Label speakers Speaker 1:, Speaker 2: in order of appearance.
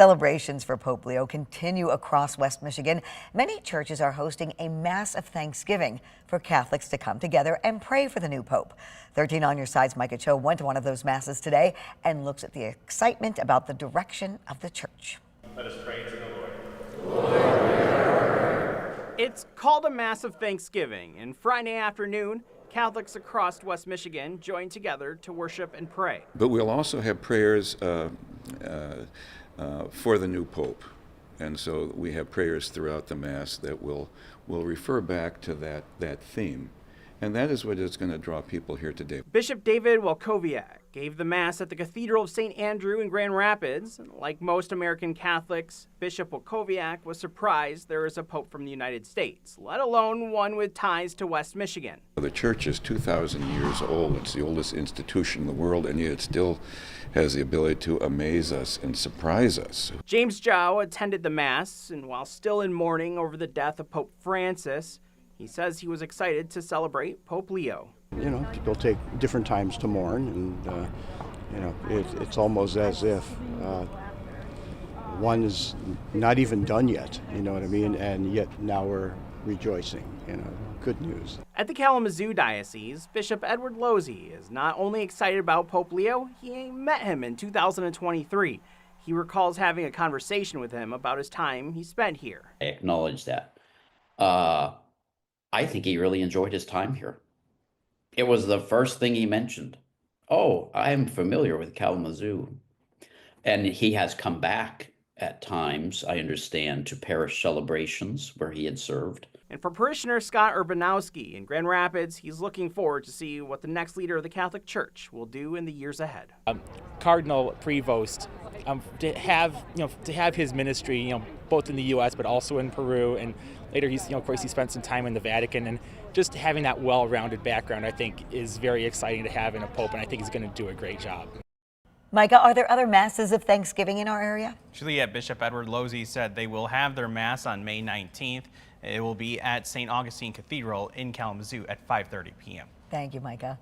Speaker 1: Celebrations for Pope Leo continue across West Michigan. Many churches are hosting a Mass of Thanksgiving for Catholics to come together and pray for the new Pope. 13 on Your Side's Micah Cho went to one of those masses today and looks at the excitement about the direction of the church.
Speaker 2: Let us pray to the Lord. It's called a Mass of Thanksgiving, and Friday afternoon, Catholics across West Michigan joined together to worship and pray.
Speaker 3: But we'll also have prayers for the new Pope. And so we have prayers throughout the Mass that will refer back to that theme. And that is what is going to draw people here today.
Speaker 2: Bishop David Welkowiak gave the Mass at the Cathedral of St. Andrew in Grand Rapids. Like most American Catholics, Bishop Welkowiak was surprised there is a Pope from the United States, let alone one with ties to West Michigan.
Speaker 3: The church is 2,000 years old. It's the oldest institution in the world, and yet it still has the ability to amaze us and surprise us.
Speaker 2: James Jow attended the Mass, and while still in mourning over the death of Pope Francis, he says he was excited to celebrate Pope Leo.
Speaker 4: You know, people take different times to mourn, and it's almost as if one is not even done yet, you know what I mean? And yet now we're rejoicing, good news.
Speaker 2: At the Kalamazoo Diocese, Bishop Edward Losey is not only excited about Pope Leo, he met him in 2023. He recalls having a conversation with him about his time he spent here.
Speaker 5: I acknowledge that. I think he really enjoyed his time here. It was the first thing he mentioned. Oh, I'm familiar with Kalamazoo. And he has come back at times, I understand, to parish celebrations where he had served.
Speaker 2: And for parishioner Scott Urbanowski in Grand Rapids, he's looking forward to see what the next leader of the Catholic Church will do in the years ahead.
Speaker 6: Cardinal Prevost, to have his ministry, both in the U.S. but also in Peru, and later he spent some time in the Vatican, and just having that well-rounded background, I think, is very exciting to have in a pope, and I think he's going to do a great job.
Speaker 1: Micah, are there other masses of Thanksgiving in our area?
Speaker 7: Actually, Bishop Edward Losey said they will have their Mass on May 19th. It will be at St. Augustine Cathedral in Kalamazoo at 5:30 p.m.
Speaker 1: Thank you, Micah.